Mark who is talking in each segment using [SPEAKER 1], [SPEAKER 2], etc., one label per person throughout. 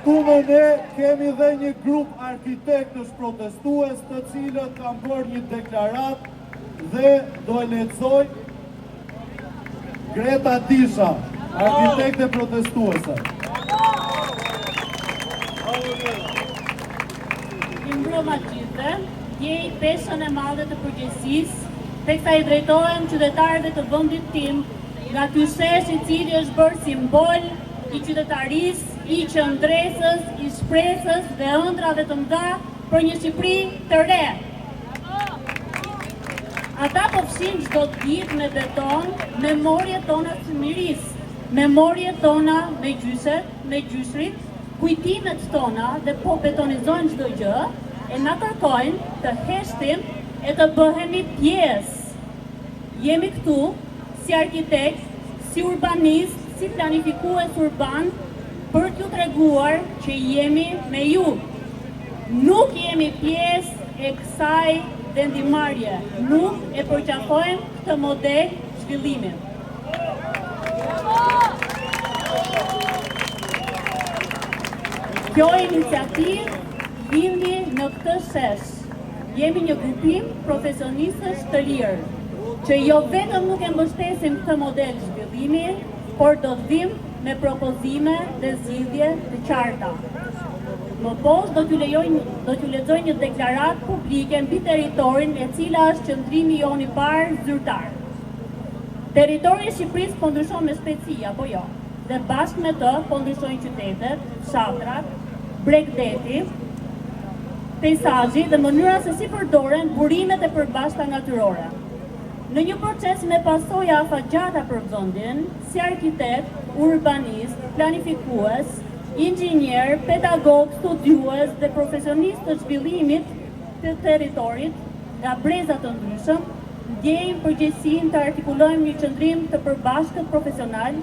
[SPEAKER 1] Këtu me ne kemi dhe një grup arkitektësh protestues të cilët kanë bërë një deklarat dhe do e lexoj Greta Tisha, arkitekte protestuese.
[SPEAKER 2] Mbrëma gjithë, djej peshën e madhe të përgjegjësisë, teksa i drejtohem qytetarëve të vendit tim, nga ky shesh i cili është bërë simbol i qytetarisë, i qëndresës, i shpresës dhe ëndrave të mëdha për një Shqipëri të re. Ata po fshin çdo ditë me beton memorjet tona të fëmirisë, memorjet tona me gjyshet, me gjyshrit, kujtimet tona dhe po betonizojnë çdo gjë, e na kërkojnë të heshtim e të bëhemi pjesë. Jemi këtu si arkitekt, si urbanist, si planifikues urban, për t'ju treguar që jemi me ju. Nuk jemi pjesë e kësaj vendimarrje, nuk e përqafojmë këtë model zhvillimi. Kjo iniciativë lindi në këtë shesh. Jemi një grupim profesionistësh të lirë, që jo vetëm nuk e mbështesim këtë model zhvillimi, por do të vim me propozime dhe zgjidhje të qarta. Më poshtë do t'ju lexoj një deklaratë publike mbi territorin e cila është qëndrimi jon i parë zyrtar. Territori i Shqipërisë po ndryshon me shpejtësi, apo jo? Dhe bashkë me të po ndryshojnë qytetet, fshatrat, bregdeti, peizazhi dhe mënyra se si përdoren burimet e përbashkëta natyrore. Në një proces me pasoja afatgjata për vendin, si arkitekt, urbanist, planifikues, inxhinier, pedagog, studiues dhe profesionist të zhvillimit të territorit nga breza të ndryshëm, ndjejmë përgjegjësinë të artikulojmë një qëndrim të përbashkët profesional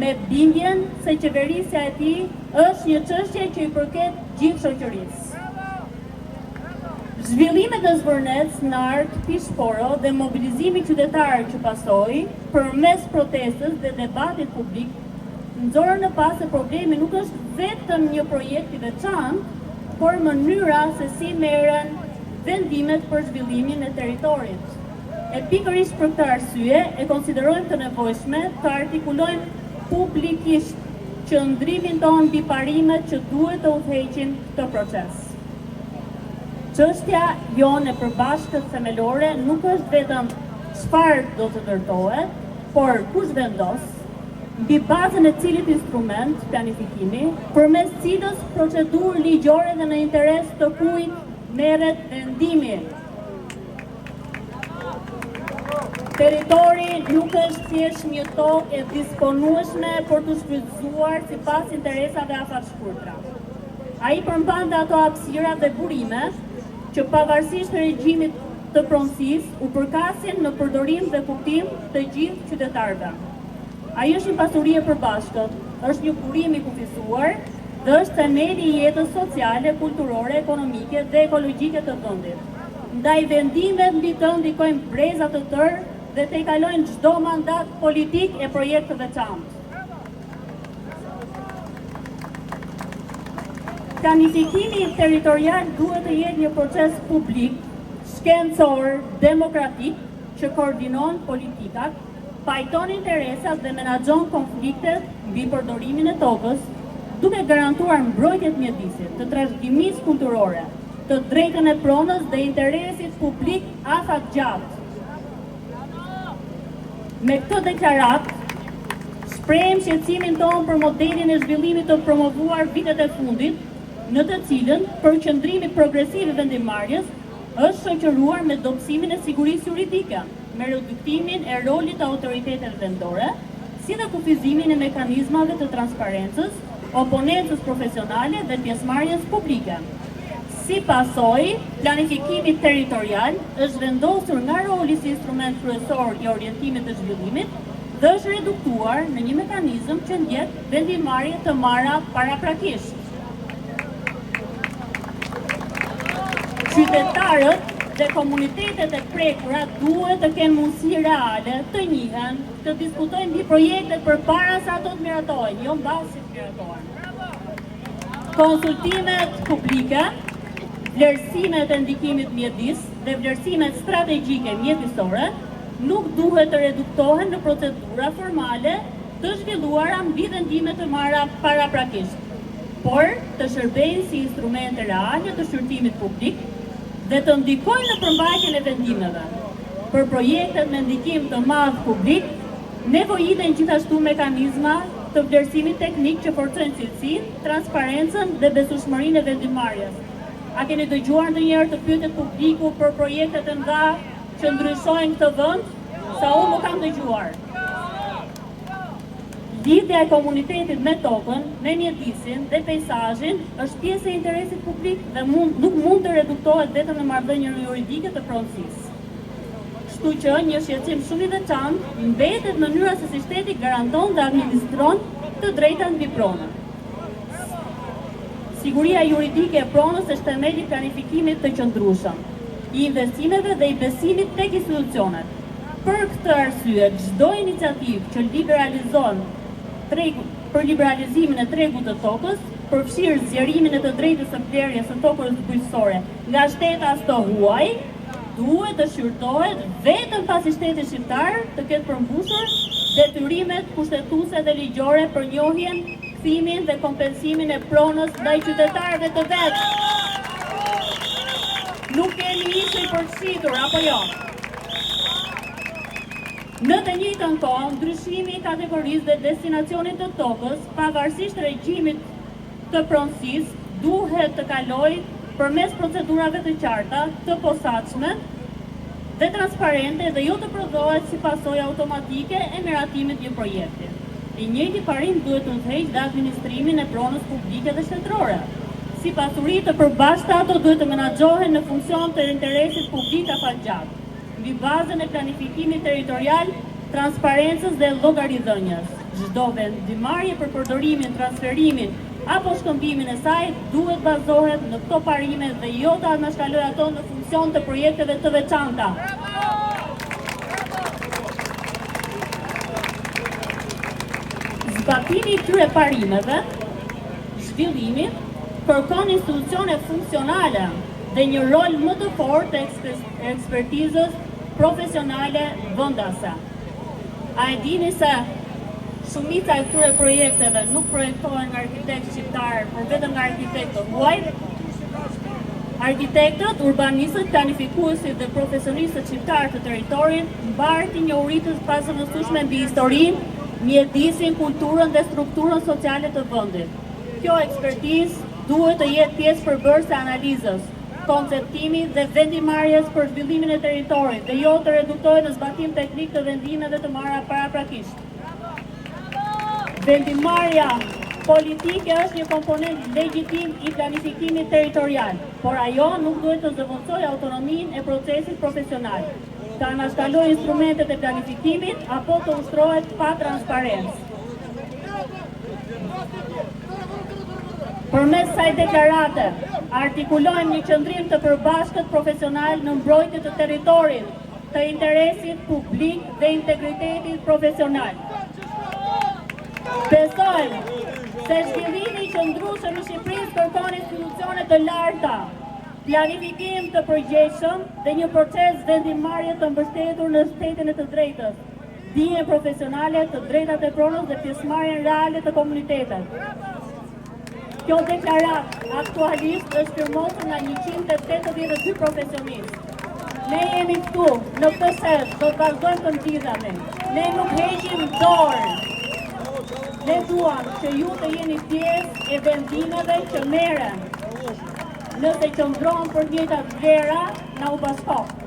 [SPEAKER 2] me bindjen se qeverisja e tij është një çështje që i përket gjithë shoqërisë. Zhvillimet e Zvërnec, Nart, Pishporo dhe mobilizimi qytetar që pasoi, përmes protestës dhe debatit publik, nxorën në pas se problemi nuk është vetëm një projekt i veçantë, por mënyra se si merren vendimet për zhvillimin e territorit. E pikërisht për këtë arsye e konsiderojmë të nevojshme të artikulojmë publikisht qëndrimin tonë mbi parimet që duhet të udhëheqin këtë proces. Çështja jonë e përbashkët themelore nuk është vetëm çfarë do të ndërtohet, por kush vendos, mbi bazën e cilit instrument, planifikimi, përmes cilës procedurë ligjore dhe në interes të kujt merret vendimi. Territori nuk është thjesht një tokë e disponueshme për të shfrytzuar sipas interesave afatshkurtra. Ai përmban ato hapësira dhe burime që pavarësisht të regjimit të pronësisë u përkasin në përdorim dhe kuptim të gjithë qytetarëve. Ai është një pasuri e përbashkët, është një burim i kufisuar dhe është themeli i jetës sociale, kulturore, ekonomike dhe ekologjike të vendit. Ndaj vendimet mbi të ndikojnë breza të tërë dhe të i kalojnë çdo mandat politik e projekt të veçantë. Planifikimi territorial duhet të jetë një proces publik, shkencor, demokratik, që koordinon politikat, pajton interesat dhe menaxhon konfliktet mbi përdorimin e tokës, duke garantuar mbrojtjet mjedisit, të trashëgimisë kulturore, të drejtën e pronës dhe interesit publik afatgjatë. Me këtë deklarat, shprehim shqetësimin tonë për modelin e zhvillimit të promovuar vitet e fundit, në të cilën përqendrimi progresiv i vendimarrjes është shoqëruar me dobësimin e sigurisë juridike, me reduktimin e rolit të autoriteteve vendore, si dhe kufizimin e mekanizmave të transparencës, oponencës profesionale dhe pjesëmarrjes publike. Si pasojë, planifikimi territorial është vendosur nga roli si instrument kryesor i orientimit të zhvillimit dhe është reduktuar në një mekanizëm që ndjek vendimarrje të marra paraprakisht. Qytetarët dhe komunitetet e prekura duhet të kenë mundësi reale të njihen, të diskutojnë mbi projektet përpara se ato të miratohen, jo mbasi të miratohen. konsultimet publike, vlerësimet e ndikimit mjedis dhe vlerësimet strategjike mjedisore nuk duhet të reduktohen në procedura formale të zhvilluara mbi vendime të marra paraprakisht, por të shërbejnë si instrumente reale të shqyrtimit publik dhe të ndikojnë në përmbajtjen e vendimeve. Për projektet me ndikim të madh publik, nevojiten gjithashtu mekanizma të vlerësimit teknik që forcojnë cilësinë, transparencën dhe besueshmërinë e vendimarrjes. A keni dëgjuar ndonjëherë të pyetet publiku për projekte të mëdha që ndryshojnë këtë vend? Sa unë nuk kam dëgjuar. Lidhja e komunitetit me tokën, me mjedisin dhe peizazhin është pjesë e interesit publik dhe nuk mund të reduktohet vetëm në marrëdhënien juridike të pronësisë. Kështu që një shqetësim shumë i veçantë mbetet mënyra se si shteti garanton dhe administron të drejtat mbi pronën. Siguria juridike e pronës është themeli i planifikimit të qëndrueshëm, i investimeve dhe i besimit tek institucionet. Për këtë arsye, çdo iniciativë që liberalizon për liberalizimin e tregut të tokës, përfshirë zgjerimin e të drejtës së blerjes së tokës bujqësore nga shtetas të huaj, duhet të shqyrtohet vetëm pasi shteti shqiptar të ketë përmbushur detyrimet kushtetuese dhe ligjore për njohjen, kthimin dhe kompensimin e pronës ndaj qytetarëve të vet. Nuk kemi ishte i përfshitur, apo jo? Në të njëjtën kohë, ndryshimi i kategorisë dhe destinacionit të tokës, pavarësisht regjimit të pronësisë, duhet të kalojë përmes procedurave të qarta, të posaçme dhe transparente dhe jo të prodhohet si pasojë automatike e miratimit një projekti. I njëjti parim duhet të udhëheqë dhe administrimin e pronës publike dhe shtetërore. Si pasuri të përbashkëta, ato duhet të menaxhohen në funksion të interesit publik afatgjat, mbi bazën e planifikimit territorial, transparencës dhe llogaridhënies. Çdo vendimarrje për përdorimin, transferimin apo shkëmbimin e saj duhet bazohet në këto parime dhe jo të anashkalojë ato në funksion të projekteve të veçanta. Zbatimi i këtyre parimeve, zhvillimi, kërkon institucione funksionale dhe një rol më të fortë të ekspertizës profesionale vendase. A e dini se shumica e këtyre projekteve nuk projektohen nga arkitektë shqiptar, por vetëm nga arkitektë huaj? Arkitektët, urbanistët, planifikuesit dhe profesionistët shqiptarë të territorit mbartin njohuritës pazëvendësueshme mbi historinë, mjedisin, kulturën dhe strukturën sociale të vendit. Kjo ekspertizë duhet të jetë pjesë përbërëse e analizës, konceptimit dhe vendimarrjes për zhvillimin e territorit dhe jo të reduktohet në zbatim teknik të vendimeve të marra paraprakisht. Vendimarrja politike është një komponent legjitim i planifikimit territorial, por ajo nuk duhet të zëvendësojë autonominë e procesit profesional, të anashkalojë instrumentet e planifikimit apo të ushtrohet pa transparencë. Përmes kësaj deklarate, artikulojmë një qëndrim të përbashkët profesional në mbrojtje të territorit, të interesit publik dhe integritetit profesional. Besojmë se zhvillimi i qëndrueshëm i Shqipërisë kërkon institucione të larta, planifikim të përgjegjshëm dhe një proces vendimarrje të mbështetur në shtetin e të drejtës, dije profesionale, të drejtat e pronës dhe pjesëmarrjen reale të komunitetit. Kjo deklarat aktualisht është firmosur nga 182 profesionistë. Ne jemi këtu, në këtë sesë, do të vazhdojmë të ndihemi. Ne nuk heqim dorë. Ne duam që ju të jeni pjesë e vendimeve që merren. Nëse qëndron për njëjtat vlera, na u bashkohet.